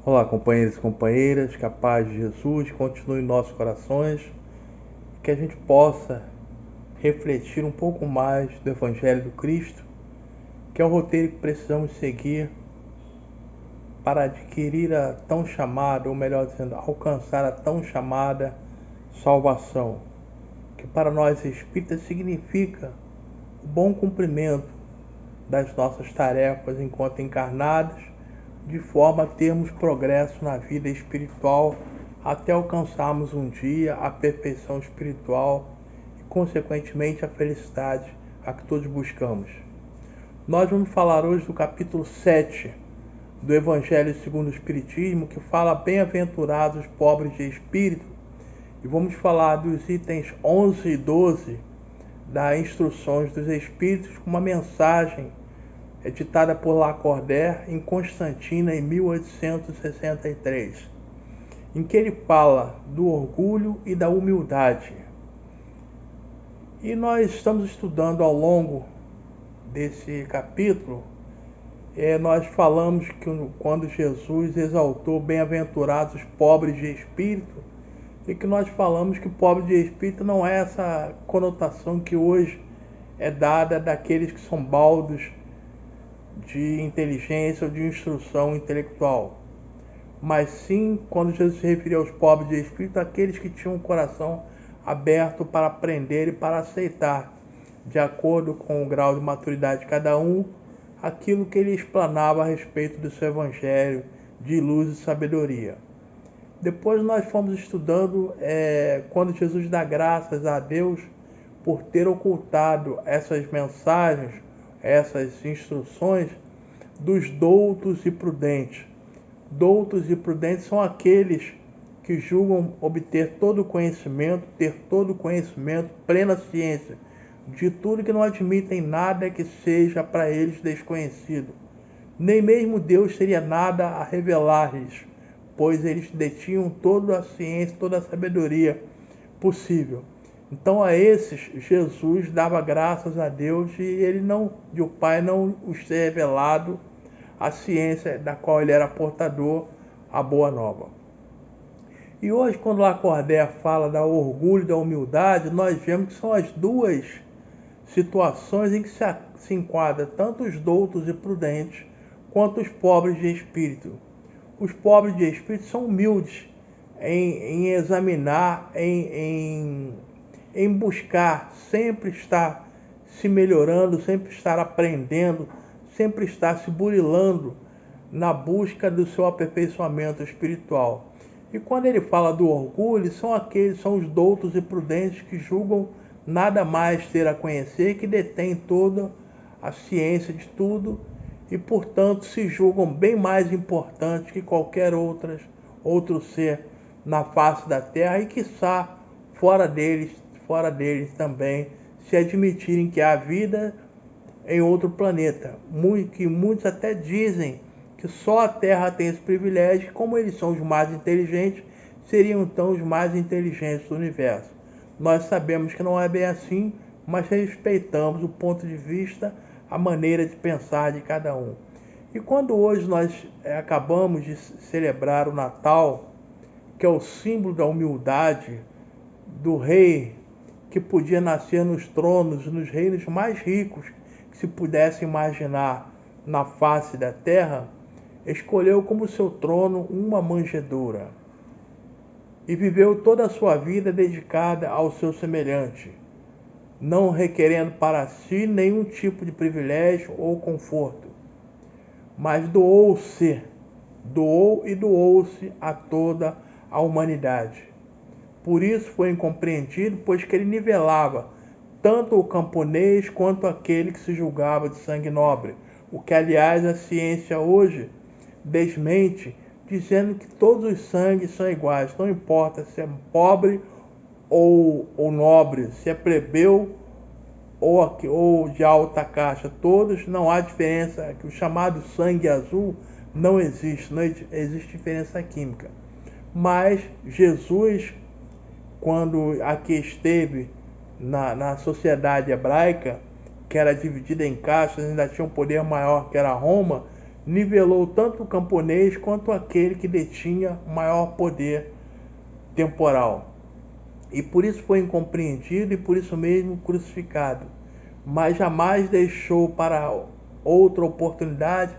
Olá, companheiros e companheiras, que a paz de Jesus continue em nossos corações, que a gente possa refletir um pouco mais do Evangelho do Cristo, que é o roteiro que precisamos seguir para adquirir a tão chamada, ou melhor dizendo, alcançar a tão chamada salvação, que para nós espíritas significa o bom cumprimento das nossas tarefas enquanto encarnados, de forma a termos progresso na vida espiritual até alcançarmos um dia a perfeição espiritual e, consequentemente, a felicidade a que todos buscamos. Nós vamos falar hoje do capítulo 7 do Evangelho segundo o Espiritismo, que fala bem-aventurados os pobres de espírito, e vamos falar dos itens 11 e 12 das Instruções dos Espíritos, com uma mensagem editada por Lacordaire em Constantina em 1863, em que ele fala do orgulho e da humildade. E nós estamos estudando ao longo desse capítulo, nós falamos que quando Jesus exaltou bem-aventurados os pobres de espírito, e que nós falamos que pobre de espírito não é essa conotação que hoje é dada daqueles que são baldos de inteligência ou de instrução intelectual, mas sim, quando Jesus se referia aos pobres de espírito, aqueles que tinham o coração aberto para aprender e para aceitar, de acordo com o grau de maturidade de cada um, aquilo que ele explanava a respeito do seu evangelho de luz e sabedoria. Depois nós fomos estudando quando Jesus dá graças a Deus por ter ocultado essas mensagens, essas instruções dos doutos e prudentes. Doutos e prudentes são aqueles que julgam obter todo o conhecimento, ter todo o conhecimento, plena ciência de tudo, que não admitem nada que seja para eles desconhecido. Nem mesmo Deus teria nada a revelar-lhes, pois eles detinham toda a ciência, toda a sabedoria possível. Então a esses Jesus dava graças a Deus e o Pai não os ter revelado a ciência da qual ele era portador, a boa nova. E hoje, quando Lacordaire fala da orgulho e da humildade, nós vemos que são as duas situações em que se enquadra tanto os doutos e prudentes quanto os pobres de espírito. Os pobres de espírito são humildes em examinar, em buscar sempre estar se melhorando, sempre estar aprendendo, sempre estar se burilando na busca do seu aperfeiçoamento espiritual. E quando ele fala do orgulho, são os doutos e prudentes que julgam nada mais ter a conhecer, que detêm toda a ciência de tudo e, portanto, se julgam bem mais importantes que qualquer outro ser na face da Terra, e quiçá fora deles também, se admitirem que há vida em outro planeta. Que muitos até dizem que só a Terra tem esse privilégio, como eles são os mais inteligentes, seriam então os mais inteligentes do universo. Nós sabemos que não é bem assim, mas respeitamos o ponto de vista, a maneira de pensar de cada um. E quando hoje nós acabamos de celebrar o Natal, que é o símbolo da humildade do rei que podia nascer nos tronos, nos reinos mais ricos que se pudesse imaginar na face da terra, escolheu como seu trono uma manjedoura e viveu toda a sua vida dedicada ao seu semelhante, não requerendo para si nenhum tipo de privilégio ou conforto, mas doou-se a toda a humanidade. Por isso foi incompreendido, pois que ele nivelava tanto o camponês quanto aquele que se julgava de sangue nobre, o que, aliás, a ciência hoje desmente, dizendo que todos os sangues são iguais, não importa se é pobre ou nobre, se é plebeu ou de alta caixa, todos, não há diferença, que o chamado sangue azul não existe diferença química. Mas Jesus, quando aqui esteve na sociedade hebraica, que era dividida em castas, ainda tinha um poder maior, que era Roma, nivelou tanto o camponês quanto aquele que detinha o maior poder temporal. E por isso foi incompreendido e por isso mesmo crucificado. Mas jamais deixou para outra oportunidade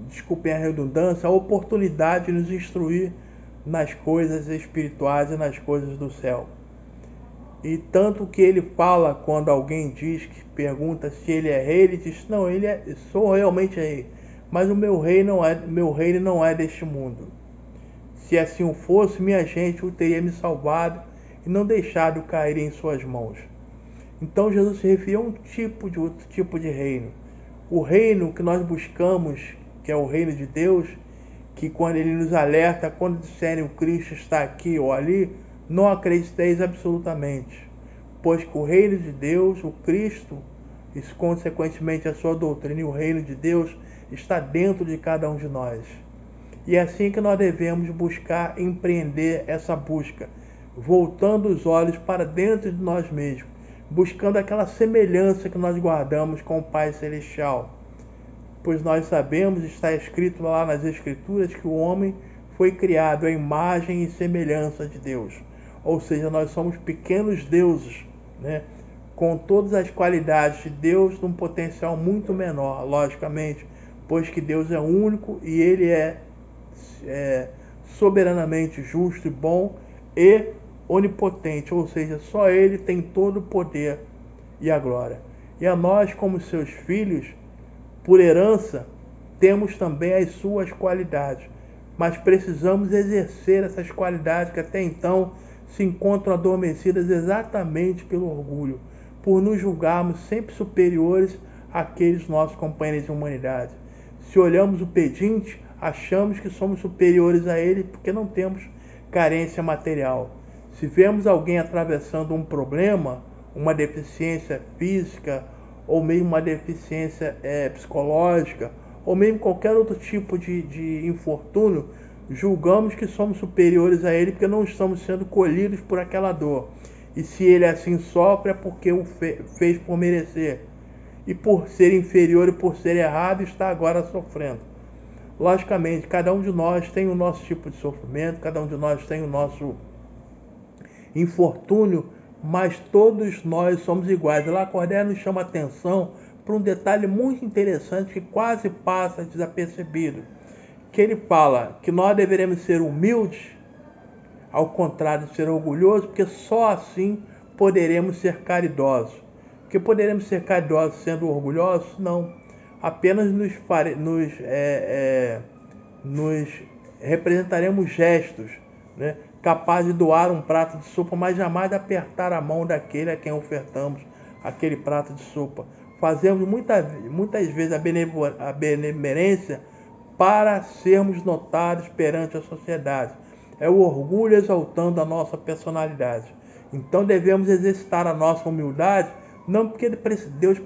desculpem a redundância, a oportunidade de nos instruir nas coisas espirituais e nas coisas do céu. E tanto que ele fala quando alguém diz, que pergunta se ele é rei, ele diz: não, sou realmente rei, mas o meu reino não é deste mundo. Se assim o fosse, minha gente o teria me salvado e não deixado cair em suas mãos. Então Jesus se refere a outro tipo de reino. O reino que nós buscamos, que é o reino de Deus, que quando ele nos alerta, quando disserem o Cristo está aqui ou ali, não acrediteis absolutamente, pois que o reino de Deus, o Cristo, e consequentemente a sua doutrina e o reino de Deus está dentro de cada um de nós. E é assim que nós devemos buscar empreender essa busca, voltando os olhos para dentro de nós mesmos, buscando aquela semelhança que nós guardamos com o Pai Celestial. Pois nós sabemos, está escrito lá nas Escrituras, que o homem foi criado à imagem e semelhança de Deus. Ou seja, nós somos pequenos deuses, né? Com todas as qualidades de Deus, num potencial muito menor, logicamente, pois que Deus é único e Ele é soberanamente justo e bom e onipotente, ou seja, só Ele tem todo o poder e a glória. E a nós, como seus filhos, por herança, temos também as suas qualidades, mas precisamos exercer essas qualidades que até então se encontram adormecidas exatamente pelo orgulho, por nos julgarmos sempre superiores àqueles nossos companheiros de humanidade. Se olhamos o pedinte, achamos que somos superiores a ele porque não temos carência material. Se vemos alguém atravessando um problema, uma deficiência física, ou mesmo uma deficiência psicológica, ou mesmo qualquer outro tipo de infortúnio, julgamos que somos superiores a ele porque não estamos sendo colhidos por aquela dor. E se ele assim sofre é porque o fez por merecer. E por ser inferior e por ser errado está agora sofrendo. Logicamente, cada um de nós tem o nosso tipo de sofrimento, cada um de nós tem o nosso infortúnio, mas todos nós somos iguais. Lacordaire nos chama a atenção para um detalhe muito interessante que quase passa desapercebido, que ele fala que nós deveremos ser humildes, ao contrário de ser orgulhosos, porque só assim poderemos ser caridosos. Porque poderemos ser caridosos sendo orgulhosos? Não. Apenas nos representaremos gestos, né? Capaz de doar um prato de sopa, mas jamais de apertar a mão daquele a quem ofertamos aquele prato de sopa. Fazemos muitas vezes a benemerência para sermos notados perante a sociedade. É o orgulho exaltando a nossa personalidade. Então devemos exercitar a nossa humildade, não porque Deus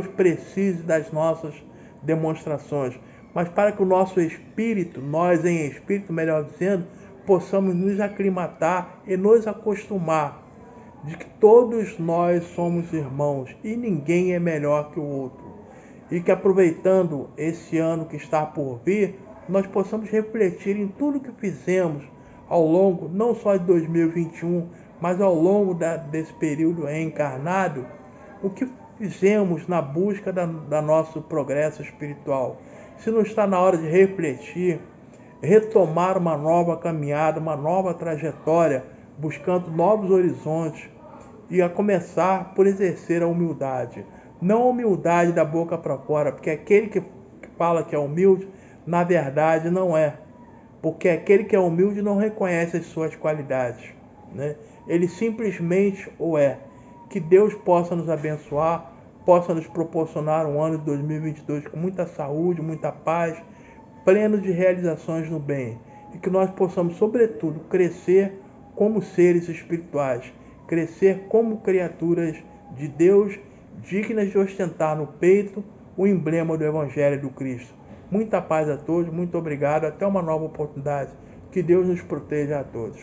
precise das nossas demonstrações, mas para que o nosso espírito, nós em espírito, melhor dizendo, possamos nos aclimatar e nos acostumar de que todos nós somos irmãos e ninguém é melhor que o outro. E que aproveitando esse ano que está por vir, nós possamos refletir em tudo que fizemos ao longo, não só de 2021, mas ao longo desse período reencarnado, o que fizemos na busca da nosso progresso espiritual. Se não está na hora de refletir, retomar uma nova caminhada, uma nova trajetória, buscando novos horizontes, e a começar por exercer a humildade. Não a humildade da boca para fora, porque aquele que fala que é humilde, na verdade não é. Porque aquele que é humilde não reconhece as suas qualidades, né? Ele simplesmente o é. Que Deus possa nos abençoar, possa nos proporcionar um ano de 2022 com muita saúde, muita paz, pleno de realizações no bem. E que nós possamos, sobretudo, crescer como seres espirituais, crescer como criaturas de Deus, dignas de ostentar no peito o emblema do Evangelho do Cristo. Muita paz a todos, muito obrigado, até uma nova oportunidade. Que Deus nos proteja a todos.